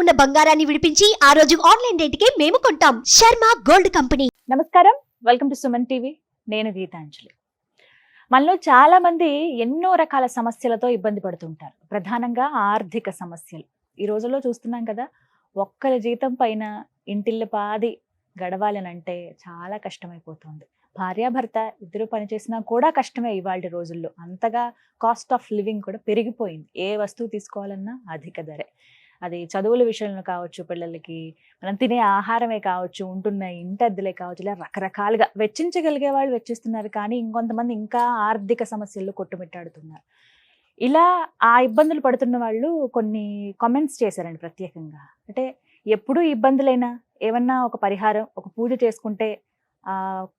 ఉన్న బంగారాన్ని విడిపించి ఆ రోజు ఆన్లైన్ రేటుకే మేము కొంటాం. Sharma gold company. నమస్కారం, వెల్కమ్ టు సుమన్ టీవీ. నేను గీతాంజలి. మనలో చాలా మంది ఎన్నో రకాల సమస్యలతో ఇబ్బంది పడుతుంటారు. ప్రధానంగా ఆర్థిక సమస్యలు. ఈ రోజుల్లో చూస్తున్నాం కదా, ఒక్కరి జీతం పైన ఇంటిల్లిపాది గడవాలనంటే చాలా కష్టమైపోతుంది. భార్యాభర్త ఇద్దరు పనిచేసినా కూడా కష్టమే ఇవాళ రోజుల్లో. అంతగా కాస్ట్ ఆఫ్ లివింగ్ కూడా పెరిగిపోయింది. ఏ వస్తువు తీసుకోవాలన్నా అధిక ధరే. అది చదువుల విషయంలో కావచ్చు, పిల్లలకి మనం తినే ఆహారమే కావచ్చు, ఉంటున్న ఇంటద్దెలే కావచ్చు, ఇలా రకరకాలుగా వెచ్చించగలిగే వాళ్ళు వెచ్చిస్తున్నారు. కానీ ఇంకొంతమంది ఇంకా ఆర్థిక సమస్యల్లో కొట్టుమిట్టాడుతున్నారు. ఇలా ఆ ఇబ్బందులు పడుతున్న వాళ్ళు కొన్ని కామెంట్స్ చేశారండి ప్రత్యేకంగా. అంటే ఎప్పుడూ ఇబ్బందులైనా ఏమన్నా ఒక పరిహారం, ఒక పూజ చేసుకుంటే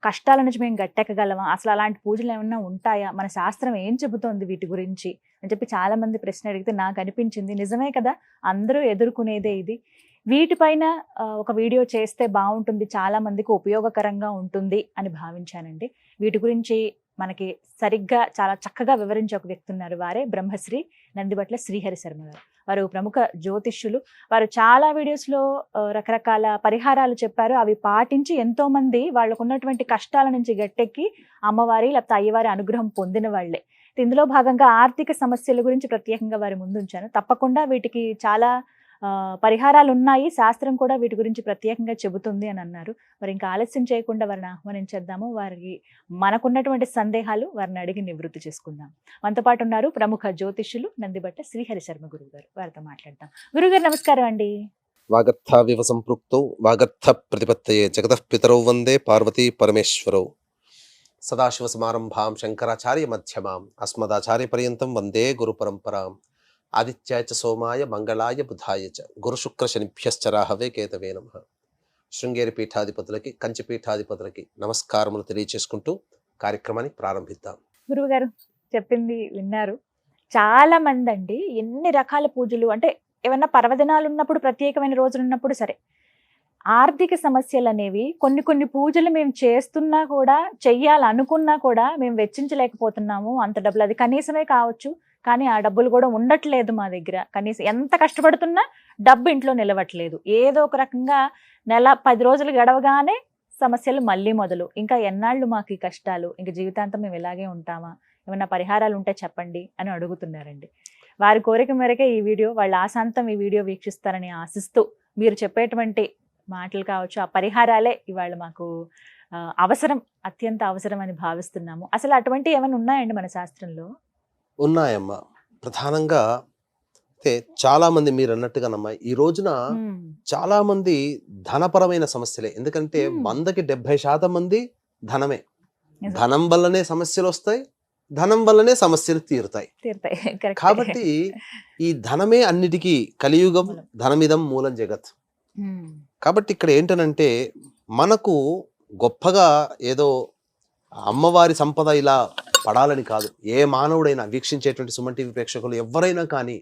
కష్టాల నుంచి మేము గట్టెక్కగలమా, అసలు అలాంటి పూజలు ఏమన్నా ఉంటాయా, మన శాస్త్రం ఏం చెబుతోంది వీటి గురించి అని చెప్పి చాలా మంది ప్రశ్న అడిగితే నాకు అనిపించింది, నిజమే కదా, అందరూ ఎదుర్కొనేదే ఇది. వీటిపైన ఒక వీడియో చేస్తే బాగుంటుంది, చాలా మందికి ఉపయోగకరంగా ఉంటుంది అని భావించానండి. వీటి గురించి మనకి సరిగ్గా చాలా చక్కగా వివరించే ఒక వ్యక్తి ఉన్నారు. వారే బ్రహ్మశ్రీ నందిబట్ల శ్రీహరి శర్మ గారు. వారు ప్రముఖ జ్యోతిష్యులు. వారు చాలా వీడియోస్లో రకరకాల పరిహారాలు చెప్పారు. అవి పాటించి ఎంతో మంది వాళ్ళకు ఉన్నటువంటి కష్టాల నుంచి గట్టెక్కి అమ్మవారి లేకపోతే అయ్యవారి అనుగ్రహం పొందిన వాళ్లే. ఇందులో భాగంగా ఆర్థిక సమస్యల గురించి ప్రత్యేకంగా వారి ముందు ఉంచాను. తప్పకుండా వీటికి చాలా పరిహారాలు ఉన్నాయి, శాస్త్రం కూడా వీటి గురించి ప్రత్యేకంగా చెబుతుంది అని అన్నారు. మరి ఇంకా ఆలస్యం చేయకుండా వారిని ఆహ్వానించేద్దాము. వారికి మనకున్నటువంటి సందేహాలు వారిని అడిగి నివృత్తి చేసుకుందాం. మనతో పాటు ఉన్నారు ప్రముఖ జ్యోతిష్యులు నందిబట్ల శ్రీహరి శర్మ గురువు గారు. వారితో మాట్లాడతాం. గురుగారు నమస్కారం అండి. వాగర్థావివ సంపృక్తౌ వాగర్థ ప్రతిపత్తయే జగతః పితరౌ వందే పార్వతీ పరమేశ్వరౌ. సదాశివ సమారంభాం శంకరాచార్య మధ్యమాం అస్మదాచార్య పర్యంతం వందే గురు పరంపరాం. ఆదిత్యాయ చ సోమాయ మంగళాయ బుధాయ చ గురు శుక్ర శనిభ్యశ్చ రాహవే కేతవే నమః. శృంగేరి పీఠాధిపతులకి, కంచి పీఠాధిపతులకి నమస్కారములు తెలియచేసుకుంటూ కార్యక్రమాన్ని ప్రారంభిద్దాం. గురువు గారు చెప్పింది విన్నారు. చాలా మంది అండి ఎన్ని రకాల పూజలు, అంటే ఏమన్నా పర్వదినాలు ఉన్నప్పుడు, ప్రత్యేకమైన రోజులు ఉన్నప్పుడు సరే, ఆర్థిక సమస్యలు అనేవి కొన్ని కొన్ని పూజలు మేము చేస్తున్నా కూడా, చెయ్యాలనుకున్నా కూడా మేము వెచ్చించలేకపోతున్నాము అంత డబ్బులు. అది కనీసమే కావచ్చు, కానీ ఆ డబ్బులు కూడా ఉండట్లేదు మా దగ్గర. కనీసం ఎంత కష్టపడుతున్నా డబ్బు ఇంట్లో నిలవట్లేదు. ఏదో ఒక రకంగా నెల 10 రోజులు గడవగానే సమస్యలు మళ్ళీ మొదలు. ఇంకా ఎన్నాళ్ళు మాకు ఈ కష్టాలు, ఇంకా జీవితాంతం మేము ఇలాగే ఉంటామా, ఏమన్నా పరిహారాలు ఉంటే చెప్పండి అని అడుగుతున్నారండి. వారి కోరిక మేరకే ఈ వీడియో, వాళ్ళ ఆశాంతం ఈ వీడియో వీక్షిస్తారని ఆశిస్తూ, మీరు చెప్పేటువంటి మాటలు కావచ్చు, ఆ పరిహారాలే ఇవాళ మాకు అవసరం, అత్యంత అవసరం అని భావిస్తున్నాము. అసలు అటువంటి ఏమైనా ఉన్నాయండి మన శాస్త్రంలో? ఉన్నాయమ్మా. ప్రధానంగా అయితే చాలా మంది మీరు అన్నట్టుగానమ్మా, ఈ రోజున చాలా మంది ధనపరమైన సమస్యలే. ఎందుకంటే 100కి 70% మంది ధనమే. ధనం వల్లనే సమస్యలు వస్తాయి, ధనం వల్లనే సమస్యలు తీరుతాయి. కాబట్టి ఈ ధనమే అన్నిటికీ కలియుగం, ధనమిదం మూలం జగత్. కాబట్టి ఇక్కడ ఏంటనంటే, మనకు గొప్పగా ఏదో అమ్మవారి సంపద ఇలా పడాలని కాదు. ఏ మానవుడైనా, వీక్షించేటువంటి సుమన్ టీవీ ప్రేక్షకులు ఎవరైనా కానీ,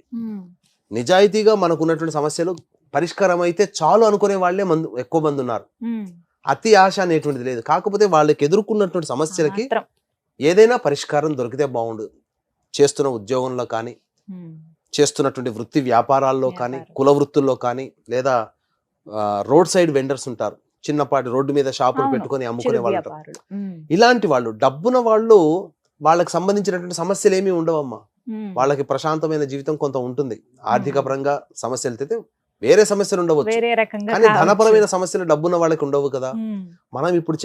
నిజాయితీగా మనకున్నటువంటి సమస్యలు పరిష్కారం అయితే చాలు అనుకునే వాళ్ళే ఎక్కువ మంది ఉన్నారు. అతి ఆశ అనేటువంటిది లేదు. కాకపోతే వాళ్ళకి ఎదుర్కొన్నటువంటి సమస్యలకి ఏదైనా పరిష్కారం దొరికితే బాగుండు. చేస్తున్న ఉద్యోగంలో కానీ, చేస్తున్నటువంటి వృత్తి వ్యాపారాల్లో కానీ, కుల వృత్తుల్లో కానీ, లేదా రోడ్ సైడ్ వెండర్స్ ఉంటారు, చిన్నపాటి రోడ్డు మీద షాపులు పెట్టుకొని అమ్ముకునే వాళ్ళు ఉంటారు. ఇలాంటి వాళ్ళు, డబ్బున వాళ్ళు, వాళ్ళకి సంబంధించినటువంటి సమస్యలు ఏమీ ఉండవమ్మా. వాళ్ళకి ప్రశాంతమైన జీవితం కొంత ఉంటుంది. ఆర్థిక పరంగా సమస్యలు అయితే వేరే సమస్యలు ఉండవచ్చు, కానీ ధనపరమైన సమస్యలు డబ్బున్న వాళ్ళకి ఉండవు కదా. మనం ఇప్పుడు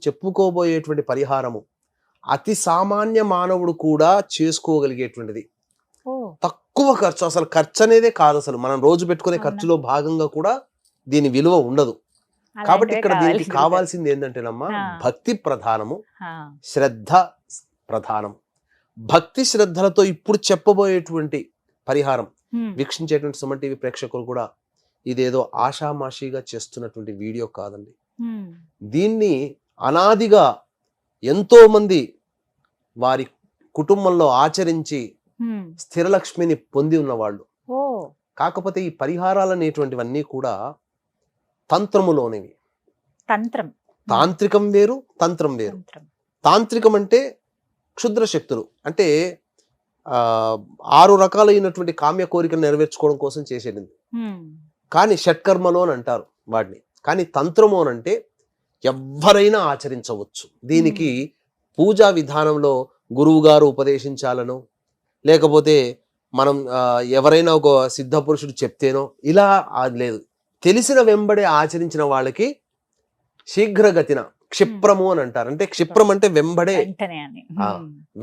చెప్పుకోబోయేటువంటి పరిహారము అతి సామాన్య మానవుడు కూడా చేసుకోగలిగేటువంటిది. తక్కువ ఖర్చు, అసలు ఖర్చు అనేదే కాదు. అసలు మనం రోజు పెట్టుకునే ఖర్చులో భాగంగా కూడా దీని విలువ ఉండదు. కాబట్టి ఇక్కడ దీనికి కావాల్సింది ఏంటంటేనమ్మా, భక్తి ప్రధానము, శ్రద్ధ ప్రధానం. భక్తి శ్రద్ధలతో ఇప్పుడు చెప్పబోయేటువంటి పరిహారం వీక్షించేటువంటి సుమన్ టీవీ ప్రేక్షకులు కూడా ఇదేదో ఆషామాషిగా చేస్తున్నటువంటి వీడియో కాదండి. దీన్ని అనాదిగా ఎంతో మంది వారి కుటుంబంలో ఆచరించి స్థిరలక్ష్మిని పొంది ఉన్నవాళ్ళు. కాకపోతే ఈ పరిహారాలు అనేటువంటివన్నీ కూడా తంత్రములోనివి. తాంత్రికం వేరు, తంత్రం వేరు. తాంత్రికం అంటే క్షుద్ర శక్తులు, అంటే 6 రకాలైనటువంటి కామ్య కోరికలు నెరవేర్చుకోవడం కోసం చేసేది. కానీ షట్కర్మలు అని అంటారు వాటిని. కానీ తంత్రము అని అంటే ఎవ్వరైనా ఆచరించవచ్చు. దీనికి పూజా విధానంలో గురువు గారు ఉపదేశించాలను, లేకపోతే మనం ఎవరైనా ఒక సిద్ధ పురుషుడు చెప్తేనో ఇలా లేదు. తెలిసిన వెంబడే ఆచరించిన వాళ్ళకి శీఘ్రగతిన క్షిప్రము అని అంటారు. అంటే క్షిప్రం అంటే వెంబడే,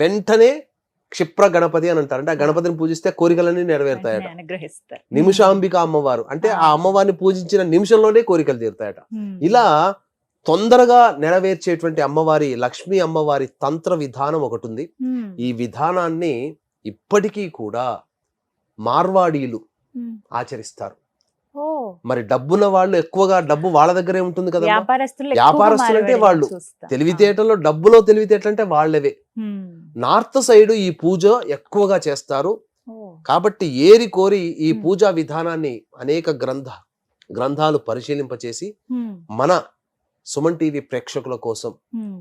వెంటనే క్షిప్ర గణపతి అని అంటారు. అంటే ఆ గణపతిని పూజిస్తే కోరికలన్నీ నెరవేరుతాయట. నిమిషాంబిక అమ్మవారు అంటే ఆ అమ్మవారిని పూజించిన నిమిషంలోనే కోరికలు తీరుతాయట. ఇలా తొందరగా నెరవేర్చేటువంటి అమ్మవారి, లక్ష్మీ అమ్మవారి తంత్ర విధానం ఒకటి ఉంది. ఈ విధానాన్ని ఇప్పటికీ కూడా మార్వాడీలు ఆచరిస్తారు. మరి డబ్బున్న వాళ్ళు ఎక్కువగా, డబ్బు వాళ్ళ దగ్గరే ఉంటుంది కదా. వ్యాపారస్తులు అంటే వాళ్ళు తెలివితేటలో, డబ్బులో తెలివితేటలు అంటే వాళ్ళవే. నార్త్ సైడ్ ఈ పూజ ఎక్కువగా చేస్తారు. కాబట్టి ఏరి కోరి ఈ పూజా విధానాన్ని అనేక గ్రంథాలు పరిశీలింపచేసి మన సుమన్ టీవీ ప్రేక్షకుల కోసం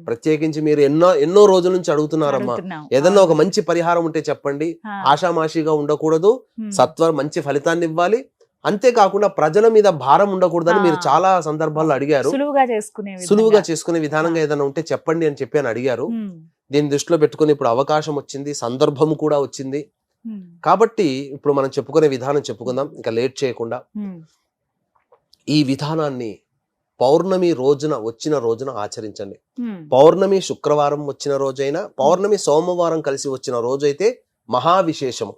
ప్రత్యేకించి మీరు ఎన్నో రోజుల నుంచి అడుగుతున్నారమ్మా, ఏదన్నా ఒక మంచి పరిహారం ఉంటే చెప్పండి. ఆషామాషిగా ఉండకూడదు, సత్వర మంచి ఫలితాన్ని ఇవ్వాలి, అంతేకాకుండా ప్రజల మీద భారం ఉండకూడదని మీరు చాలా సందర్భాల్లో అడిగారు. సులువుగా చేసుకునే విధానంగా ఏదైనా ఉంటే చెప్పండి అని చెప్పి అని అడిగారు. దీన్ని దృష్టిలో పెట్టుకుని ఇప్పుడు అవకాశం వచ్చింది, సందర్భం కూడా వచ్చింది. కాబట్టి ఇప్పుడు మనం చెప్పుకునే విధానం చెప్పుకుందాం, ఇంకా లేట్ చేయకుండా. ఈ విధానాన్ని పౌర్ణమి వచ్చిన రోజున ఆచరించండి. పౌర్ణమి శుక్రవారం వచ్చిన రోజైనా, పౌర్ణమి సోమవారం కలిసి వచ్చిన రోజైతే మహావిశేషము.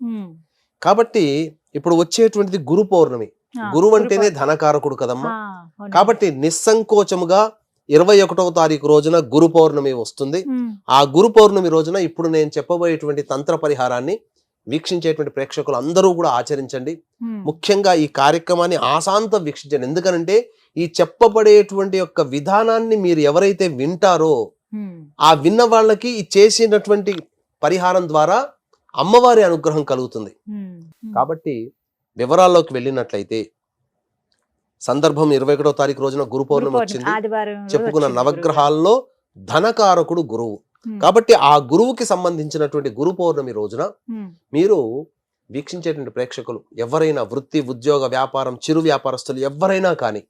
కాబట్టి ఇప్పుడు వచ్చేటువంటిది గురు పౌర్ణమి. గురువు అంటేనే ధనకారకుడు కదమ్మా. కాబట్టి నిస్సంకోచముగా 21వ తారీఖు రోజున గురు పౌర్ణమి వస్తుంది. ఆ గురు పౌర్ణమి రోజున ఇప్పుడు నేను చెప్పబోయేటువంటి తంత్ర పరిహారాన్ని వీక్షించేటువంటి ప్రేక్షకులు అందరూ కూడా ఆచరించండి. ముఖ్యంగా ఈ కార్యక్రమాన్ని ఆశాంతం వీక్షించండి. ఎందుకనంటే ఈ చెప్పబడేటువంటి యొక్క విధానాన్ని మీరు ఎవరైతే వింటారో ఆ విన్న వాళ్ళకి ఈ చేసినటువంటి పరిహారం ద్వారా అమ్మవారి అనుగ్రహం కలుగుతుంది. కాబట్టి వివరాల్లోకి వెళ్ళినట్లయితే సందర్భం 21వ తారీఖు రోజున గురు పౌర్ణమి వచ్చింది. చెప్పుకున్న నవగ్రహాల్లో ధనకారకుడు గురువు. కాబట్టి ఆ గురువుకి సంబంధించినటువంటి గురు పౌర్ణమి రోజున మీరు వీక్షించేటువంటి ప్రేక్షకులు ఎవరైనా వృత్తి, ఉద్యోగ, వ్యాపారం, చిరు వ్యాపారస్తులు ఎవరైనా కానీ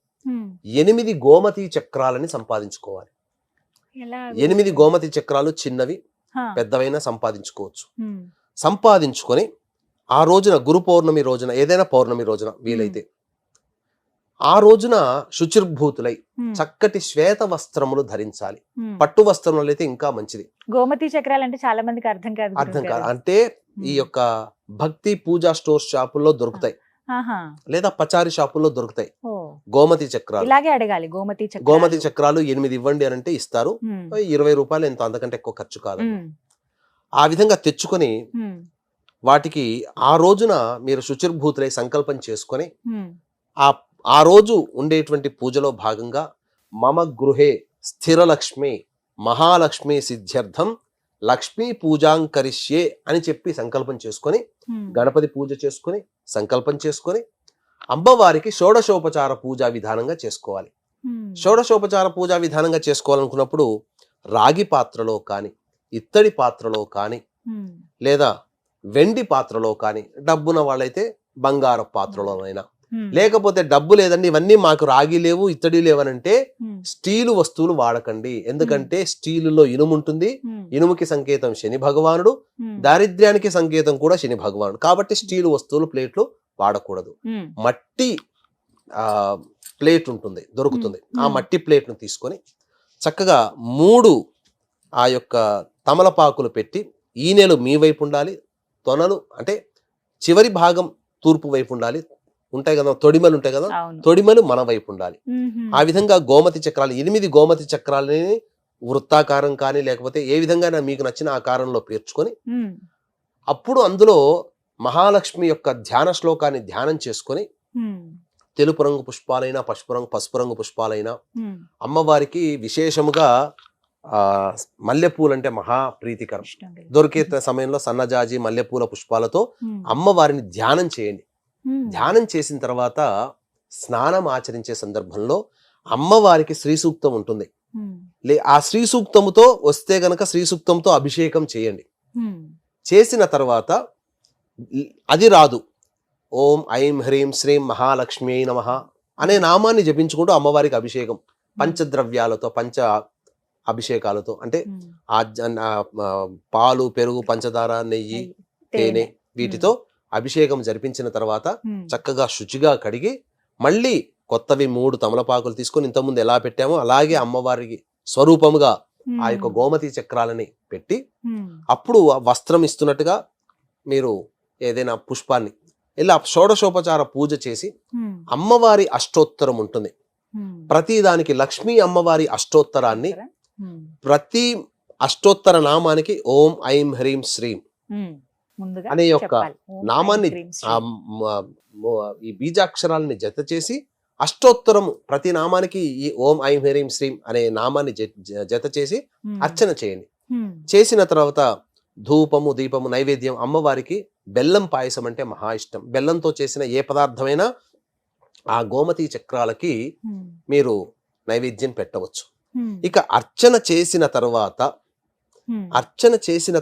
8 గోమతి చక్రాలని సంపాదించుకోవాలి. 8 గోమతి చక్రాలు చిన్నవి పెద్దవైనా సంపాదించుకోవచ్చు. సంపాదించుకొని ఆ రోజున గురు పౌర్ణమి రోజున, ఏదైనా పౌర్ణమి రోజున వీలైతే ఆ రోజున శుచిర్భూతులై చక్కటి శ్వేత వస్త్రములు ధరించాలి. పట్టు వస్త్రములు అయితే ఇంకా మంచిది. గోమతి చక్రాలు అంటే చాలా మందికి అర్థం కాదు. అంటే ఈ యొక్క భక్తి పూజా స్టోర్ షాపుల్లో దొరుకుతాయి, లేదా పచారి షాపుల్లో దొరుకుతాయి గోమతి చక్రాలు. ఇలాగే అడగాలి, గోమతి చక్రాలు 8 ఇవ్వండి అని అంటే ఇస్తారు. 20 రూపాయలు ఎంత, అంతకంటే ఎక్కువ ఖర్చు కాదు. ఆ విధంగా తెచ్చుకొని వాటికి ఆ రోజున మీరు శుచిర్భూతులై సంకల్పం చేసుకొని ఆ రోజు ఉండేటువంటి పూజలో భాగంగా మమ గృహే స్థిరలక్ష్మి మహాలక్ష్మి సిద్ధ్యర్థం లక్ష్మీ పూజాంకరిష్యే అని చెప్పి సంకల్పం చేసుకొని గణపతి పూజ చేసుకొని సంకల్పం చేసుకొని అమ్మవారికి షోడశోపచార పూజా విధానంగా చేసుకోవాలి. షోడశోపచార పూజా విధానంగా చేసుకోవాలనుకున్నప్పుడు రాగి పాత్రలో కానీ, ఇత్తడి పాత్రలో కానీ, లేదా వెండి పాత్రలో కానీ, డబ్బున వాళ్ళైతే బంగారు పాత్రలోనైనా, లేకపోతే డబ్బు లేదండి ఇవన్నీ మాకు రాగి లేవు, ఇత్తడి లేవనంటే స్టీలు వస్తువులు వాడకండి. ఎందుకంటే స్టీలులో ఇనుము ఉంటుంది. ఇనుముకి సంకేతం శని భగవానుడు, దారిద్ర్యానికి సంకేతం కూడా శని భగవానుడు. కాబట్టి స్టీలు వస్తువులు, ప్లేట్లు వాడకూడదు. మట్టి ప్లేట్ ఉంటుంది, దొరుకుతుంది. ఆ మట్టి ప్లేట్ను తీసుకొని చక్కగా 3 ఆ యొక్క తమలపాకులు పెట్టి, ఈనెలు మీ వైపు ఉండాలి, తొనలు అంటే చివరి భాగం తూర్పు వైపు ఉండాలి, ఉంటాయి కదా తొడిమలు ఉంటాయి కదా, తొడిమలు మన వైపు ఉండాలి. ఆ విధంగా గోమతి చక్రాలు 8 గోమతి చక్రాలని వృత్తాకారం కానీ, లేకపోతే ఏ విధంగా మీకు నచ్చిన ఆకారంలో పేర్చుకొని అప్పుడు అందులో మహాలక్ష్మి యొక్క ధ్యాన శ్లోకాన్ని ధ్యానం చేసుకొని తెలుపు రంగు పుష్పాలైనా, పసుపు రంగు పుష్పాలైనా, అమ్మవారికి విశేషముగా మల్లెపూలు అంటే మహా ప్రీతికరం. దొరికే సమయంలో సన్నజాజి మల్లెపూల పుష్పాలతో అమ్మవారిని ధ్యానం చేయండి. ధ్యానం చేసిన తర్వాత స్నానం ఆచరించే సందర్భంలో అమ్మవారికి శ్రీ సూక్తం ఉంటుంది. ఆ శ్రీ సూక్తముతో వస్తే గనక శ్రీ సూక్తంతో అభిషేకం చేయండి. చేసిన తర్వాత అది రాదు, ఓం ఐం హ్రీం శ్రీం మహాలక్ష్మి నమః అనే నామాన్ని జపించుకుంటూ అమ్మవారికి అభిషేకం పంచద్రవ్యాలతో పంచ అభిషేకాలతో అంటే పాలు పెరుగు పంచదార నెయ్యి తేనె వీటితో అభిషేకం జరిపించిన తర్వాత చక్కగా శుచిగా కడిగి మళ్ళీ కొత్తవి 3 తమలపాకులు తీసుకొని ఇంతకుముందు ఎలా పెట్టామో అలాగే అమ్మవారికి స్వరూపముగా ఆ యొక్క గోమతి చక్రాలని పెట్టి అప్పుడు వస్త్రం ఇస్తున్నట్టుగా మీరు ఏదైనా పుష్పాన్ని ఇలా షోడశోపచార పూజ చేసి అమ్మవారి అష్టోత్తరం ఉంటుంది. ప్రతి దానికి లక్ష్మీ అమ్మవారి అష్టోత్తరాన్ని ప్రతి అష్టోత్తర నామానికి ఓం ఐం హ్రీం శ్రీం అనే యొక్క నామాన్ని ఈ బీజాక్షరాలని జత చేసి అష్టోత్తరము ప్రతి నామానికి ఈ ఓం ఐం హ్రీం శ్రీం అనే నామాన్ని జత చేసి అర్చన చేయండి. చేసిన తర్వాత ధూపము దీపము నైవేద్యం అమ్మవారికి బెల్లం పాయసం అంటే మహా ఇష్టం. బెల్లంతో చేసిన ఏ పదార్థమైనా ఆ గోమతి చక్రాలకి మీరు నైవేద్యం పెట్టవచ్చు. ఇక అర్చన చేసిన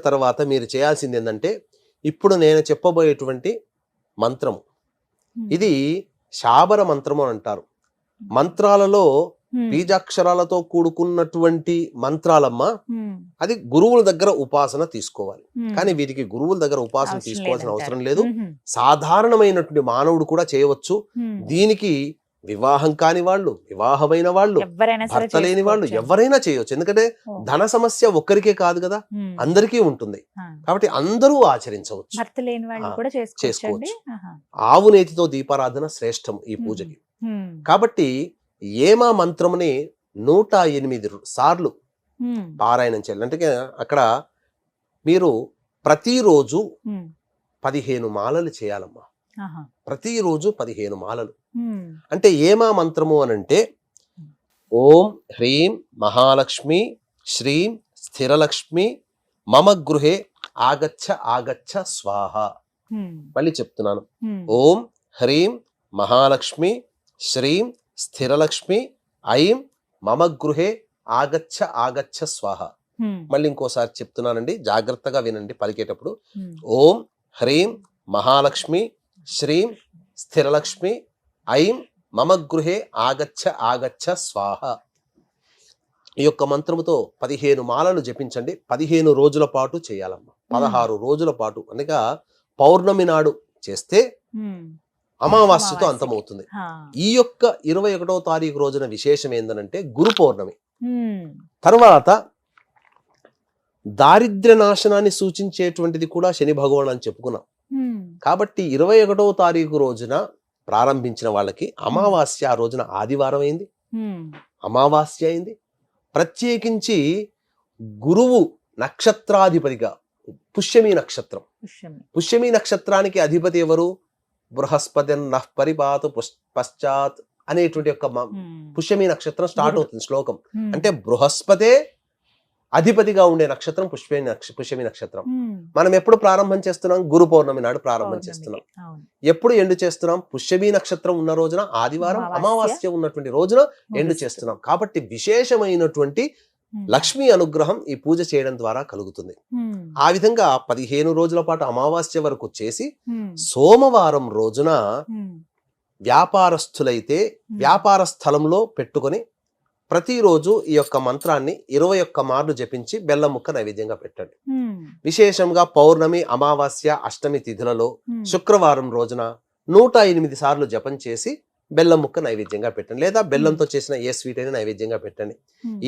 తర్వాత మీరు చేయాల్సింది ఏంటంటే ఇప్పుడు నేను చెప్పబోయేటువంటి మంత్రము ఇది శాబర మంత్రము అని అంటారు. మంత్రాలలో బీజాక్షరాలతో కూడుకున్నటువంటి మంత్రాలమ్మ అది గురువుల దగ్గర ఉపాసన తీసుకోవాలి. కానీ వీటికి గురువుల దగ్గర ఉపాసన తీసుకోవాల్సిన అవసరం లేదు. సాధారణమైనటువంటి మానవుడు కూడా చేయవచ్చు. దీనికి వివాహం కాని వాళ్ళు, వివాహమైన వాళ్ళు, భర్త లేని వాళ్ళు ఎవరైనా చేయవచ్చు. ఎందుకంటే ధన సమస్య ఒక్కరికే కాదు కదా, అందరికీ ఉంటుంది. కాబట్టి అందరూ ఆచరించవచ్చు, చేసుకోవచ్చు. ఆవు నేతితో దీపారాధన శ్రేష్టం ఈ పూజకి. కాబట్టి ఏమా మంత్రముని 108 సార్లు పారాయణం చేయాలి. అంటే అక్కడ మీరు ప్రతిరోజు 15 మాలలు చేయాలమ్మా. ప్రతిరోజు 15 మాలలు. అంటే ఏమా మంత్రము అనంటే ఓం హ్రీం మహాలక్ష్మి శ్రీం స్థిరలక్ష్మి మమ గృహే ఆగచ్చ ఆగచ్చ స్వాహ. మళ్ళీ చెప్తున్నాను. ఓం హ్రీం మహాలక్ష్మి శ్రీం స్థిరలక్ష్మి ఐం మమ గృహే ఆగచ్చ ఆగచ్చ స్వాహ. మళ్ళీ ఇంకోసారి చెప్తున్నానండి, జాగ్రత్తగా వినండి పలికేటప్పుడు. ఓం హ్రీం మహాలక్ష్మి శ్రీం స్థిరలక్ష్మి ఐం మమ గృహే ఆగచ్చ ఆగచ్చ స్వాహ. ఈ యొక్క మంత్రముతో 15 మాలలు జపించండి. 15 రోజుల పాటు చేయాలమ్మా. 16 రోజుల పాటు అనగా పౌర్ణమి నాడు చేస్తే అమావాస్యతో అంతమవుతుంది. ఈ యొక్క 21వ తారీఖు రోజున విశేషం ఏందనంటే గురు పౌర్ణమి. తర్వాత దారిద్ర్య నాశనాన్ని సూచించేటువంటిది కూడా శని భగవాన్ అని చెప్పుకున్నాం. కాబట్టి 21వ తారీఖు రోజున ప్రారంభించిన వాళ్ళకి అమావాస్య ఆ రోజున ఆదివారం అయింది, అమావాస్య అయింది. ప్రత్యేకించి గురువు నక్షత్రాధిపతిగా పుష్యమి నక్షత్రం, పుష్యమి నక్షత్రానికి అధిపతి ఎవరు? బృహస్పతి పరిపాత పశ్చాత్ అనేటువంటి యొక్క పుష్యమి నక్షత్రం స్టార్ట్ అవుతుంది శ్లోకం. అంటే బృహస్పతే అధిపతిగా ఉండే నక్షత్రం పుష్యమి నక్షత్రం. మనం ఎప్పుడు ప్రారంభం చేస్తున్నాం? గురు పౌర్ణమి నాడు ప్రారంభం చేస్తున్నాం. ఎప్పుడు ఎండు చేస్తున్నాం? పుష్యమి నక్షత్రం ఉన్న రోజున ఆదివారం, అమావాస్య ఉన్నటువంటి రోజున ఎండు చేస్తున్నాం. కాబట్టి విశేషమైనటువంటి లక్ష్మీ అనుగ్రహం ఈ పూజ చేయడం ద్వారా కలుగుతుంది. ఆ విధంగా 15 రోజుల పాటు అమావాస్య వరకు చేసి సోమవారం రోజున వ్యాపారస్తులైతే వ్యాపార స్థలంలో పెట్టుకొని ప్రతిరోజు ఈ యొక్క మంత్రాన్ని 21 మార్లు జపించి బెల్లం ముక్క నైవేద్యంగా పెట్టండి. విశేషంగా పౌర్ణమి, అమావాస్య, అష్టమి తిథులలో శుక్రవారం రోజున 108 సార్లు జపం చేసి బెల్లం ముక్క నైవేద్యంగా పెట్టండి. లేదా బెల్లంతో చేసిన ఏ స్వీట్ అయినా నైవేద్యంగా పెట్టండి.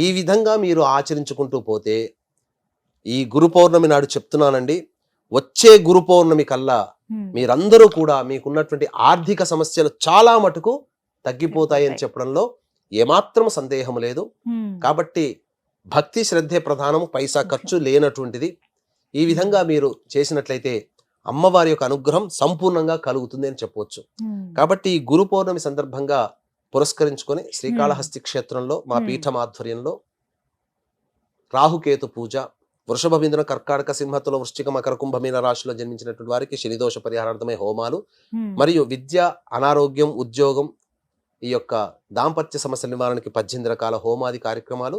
ఈ విధంగా మీరు ఆచరించుకుంటూ పోతే ఈ గురు పౌర్ణమి నాడు చెప్తున్నానండి, వచ్చే గురు పౌర్ణమి కల్లా మీరందరూ కూడా మీకున్నటువంటి ఆర్థిక సమస్యలు చాలా మటుకు తగ్గిపోతాయని చెప్పడంలో ఏమాత్రం సందేహం లేదు. కాబట్టి భక్తి శ్రద్ధే ప్రధానము, పైసా ఖర్చు లేనటువంటిది. ఈ విధంగా మీరు చేసినట్లయితే అమ్మవారి యొక్క అనుగ్రహం సంపూర్ణంగా కలుగుతుంది అని చెప్పవచ్చు. కాబట్టి ఈ గురు పౌర్ణమి సందర్భంగా పురస్కరించుకొని శ్రీకాళహస్తి క్షేత్రంలో మా పీఠం ఆధ్వర్యంలో రాహుకేతు పూజ, వృషభ బిందున కర్కాటక సింహతుల వృశ్చిక మకర కుంభమీన రాశిలో జన్మించినటువంటి వారికి శనిదోష పరిహారార్థమై హోమాలు, మరియు విద్య, అనారోగ్యం, ఉద్యోగం, ఈ యొక్క దాంపత్య సమస్యల నివారణకి 18 రకాల హోమాది కార్యక్రమాలు,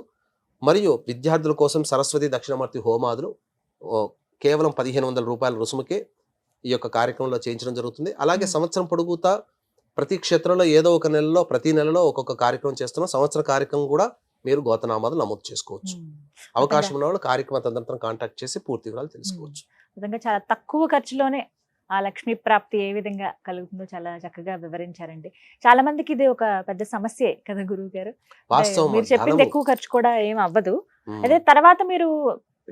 మరియు విద్యార్థుల కోసం సరస్వతి దక్షిణామూర్తి హోమాదులు కేవలం 1500 రూపాయల రుసుముకే ఈ యొక్క కార్యక్రమంలో చేయించడం జరుగుతుంది. అలాగే మ్మ్. సంవత్సరం పొడుగుతా ప్రతి క్షేత్రంలో ఏదో ఒక నెలలో ప్రతి నెలలో ఒక్కొక్క కార్యక్రమం చేస్తున్నాం. సంవత్సర కార్యక్రమం కూడా మీరు గోతనామాలు నమోదు చేసుకోవచ్చు. అవకాశం ఉన్న వాళ్ళు కార్యక్రమ తదనంతరం కాంటాక్ట్ చేసి పూర్తి వివరాలు తెలుసుకోవచ్చు. విధంగా చాలా తక్కువ ఖర్చులోనే ఆ లక్ష్మీ ప్రాప్తి ఏ విధంగా కలుగుతుందో చాలా చక్కగా వివరించారండి. చాలా మందికి ఇది ఒక పెద్ద సమస్యే కదా గురువు గారు. వాస్తవం మీరు చెప్పింది ధనము. ఎక్కువ ఖర్చు కూడా ఏం అవ్వదు. మ్మ్. అదే తర్వాత మీరు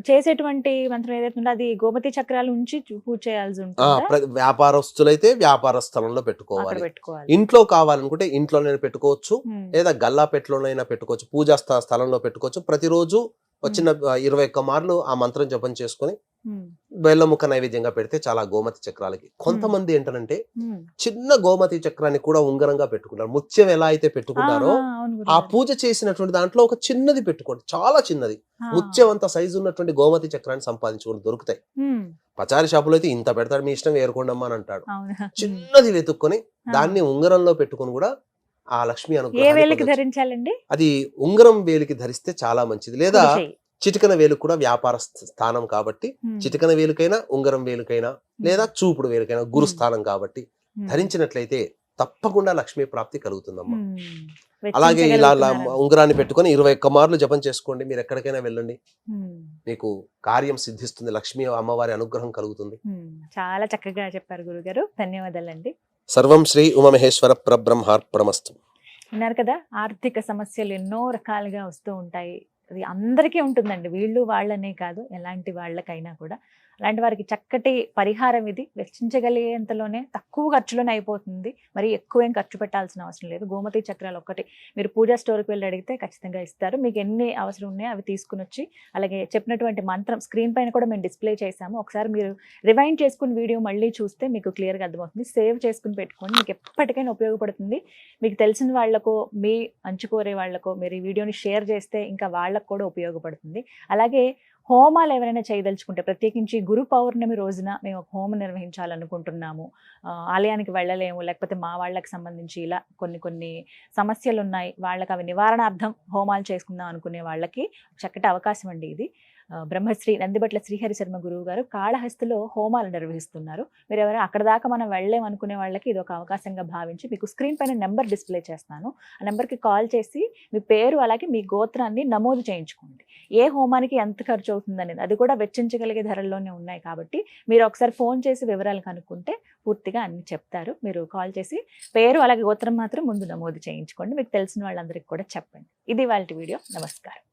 చేసేటువంటి మంత్రం ఏదైతే ఉందో అది గోమతి చక్రాలు ఉంచి పూజ చేయాల్సి ఉంటుందా? వ్యాపారస్తులైతే వ్యాపార స్థలంలో అక్కడ పెట్టుకోవాలి. పెట్టుకోవాలి. ఇంట్లో కావాలనుకుంటే ఇంట్లోనైనా పెట్టుకోవచ్చు, ఉమ్, లేదా గల్లా పెట్టులోనైనా పెట్టుకోవచ్చు, పూజా స్థలంలో పెట్టుకోవచ్చు. ప్రతిరోజు వచ్చిన 21 మార్లు ఆ మంత్రం జపం చేసుకొని ఉమ్, బెల్లముక్క నైవేద్యంగా పెడితే చాలా గోమతి చక్రాలకి. కొంతమంది ఏంటంటే ఉమ్. చిన్న గోమతి చక్రాన్ని కూడా ఉంగరంగా పెట్టుకుంటారు. ముత్యం ఎలా అయితే పెట్టుకుంటారో ఆహా, అవును ఆ గురుగారు. పూజ చేసినటువంటి దాంట్లో ఒక చిన్నది పెట్టుకోండి, చాలా చిన్నది, ఆ, ముత్యం అంత సైజు ఉన్నటువంటి గోమతి చక్రాన్ని సంపాదించుకొని దొరుకుతాయి. ఉమ్, పచారి షాపులో అయితే ఇంత పెడతాడు, మీ ఇష్టం ఏరుకోండమ్మా అని అంటాడు. అవును. ఉమ్. చిన్నది వెతుక్కొని ఆ. దాన్ని ఉంగరంలో పెట్టుకొని కూడా ఆ లక్ష్మి ఏ అనుగ్రహాన్ని వేలికి పొందొచ్చు. ధరించాలండి? అది ఉంగరం వేలికి ధరిస్తే చాలా మంచిది. లేదా కుడి చేయి. చిటికన వేలు కూడా వ్యాపార స్థానం కాబట్టి ఉమ్, చిటికన వేలుకైనా ఉంగరం వేలుకైనా లేదా చూపుడు వేలుకైనా గురుస్థానం కాబట్టి ఉమ్, ధరించినట్లయితే తప్పకుండా లక్ష్మీ ప్రాప్తి కలుగుతుందమ్మా. ఉమ్. అలాగే ఇలా వెచ్చించగలుగుతున్నారా? ఉంగరాన్ని పెట్టుకొని 21 మార్లు జపం చేసుకోండి. మీరు ఎక్కడికైనా వెళ్ళండి, ఉమ్, మీకు కార్యం సిద్ధిస్తుంది, లక్ష్మీ అమ్మవారి అనుగ్రహం కలుగుతుంది. ఉమ్. చాలా చక్కగా చెప్పారు గురుగారు. ధన్యవాదాలండి. సర్వం శ్రీ ఉమామహేశ్వర పరబ్రహ్మార్పణమస్తు. విన్నారు కదా, ఆర్థిక సమస్యలు ఎన్నో రకాలుగా వస్తూ ఉంటాయి. అది అందరికీ ఉంటుందండి, వీళ్ళు వాళ్ళనే కాదు, ఎలాంటి వాళ్ళకైనా కూడా. అలాంటి వారికి చక్కటి పరిహారం ఇది. వెచ్చించగలిగేంతలోనే తక్కువ ఖర్చులోనే అయిపోతుంది. మరి ఎక్కువ ఏం ఖర్చు పెట్టాల్సిన అవసరం లేదు. గోమతి చక్రాలు ఒక్కటి మీరు పూజా స్టోర్కి వెళ్ళి అడిగితే ఖచ్చితంగా ఇస్తారు. మీకు ఎన్ని అవసరం ఉన్నాయో అవి తీసుకుని వచ్చి, అలాగే చెప్పినటువంటి మంత్రం స్క్రీన్ పైన కూడా మేము డిస్ప్లే చేసాము. ఒకసారి మీరు రివైండ్ చేసుకుని వీడియో మళ్ళీ చూస్తే మీకు క్లియర్గా అర్థమవుతుంది. సేవ్ చేసుకుని పెట్టుకోండి, మీకు ఎప్పటికైనా ఉపయోగపడుతుంది. మీకు తెలిసిన వాళ్ళకో, మీ అంచుకోరే వాళ్ళకో మీరు ఈ వీడియోని షేర్ చేస్తే ఇంకా వాళ్ళకు కూడా ఉపయోగపడుతుంది. అలాగే హోమాలు ఎవరైనా చేయదలుచుకుంటే, ప్రత్యేకించి గురు పౌర్ణమి రోజున మేము ఒక హోమం నిర్వహించాలనుకుంటున్నాము, ఆలయానికి వెళ్ళలేము, లేకపోతే మా వాళ్ళకి సంబంధించి ఇలా కొన్ని సమస్యలు ఉన్నాయి, వాళ్ళకి అవి నివారణార్థం హోమాలు చేసుకుందాం అనుకునే వాళ్ళకి చక్కటి అవకాశం అండి ఇది. బ్రహ్మశ్రీ నందిబట్ల శ్రీహరి శర్మ గురువు గారు కాళహస్తిలో హోమాలు నిర్వహిస్తున్నారు. మీరు ఎవరైనా అక్కడ దాకా మనం వెళ్ళలేం అనుకునే వాళ్ళకి ఇది ఒక అవకాశంగా భావించి మీకు స్క్రీన్ పైన నెంబర్ డిస్ప్లే చేస్తాను. ఆ నెంబర్కి కాల్ చేసి మీ పేరు అలాగే మీ గోత్రాన్ని నమోదు చేయించుకోండి. ఏ హోమానికి ఎంత ఖర్చు అవుతుంది అనేది, అది కూడా వెచ్చించగలిగే ధరల్లోనే ఉన్నాయి కాబట్టి మీరు ఒకసారి ఫోన్ చేసి వివరాలు కనుక్కుంటే పూర్తిగా అన్ని చెప్తారు. మీరు కాల్ చేసి పేరు అలాగే గోత్రం మాత్రం ముందు నమోదు చేయించుకోండి. మీకు తెలిసిన వాళ్ళందరికీ కూడా చెప్పండి. ఇది వాళ్ళ వీడియో. నమస్కారం.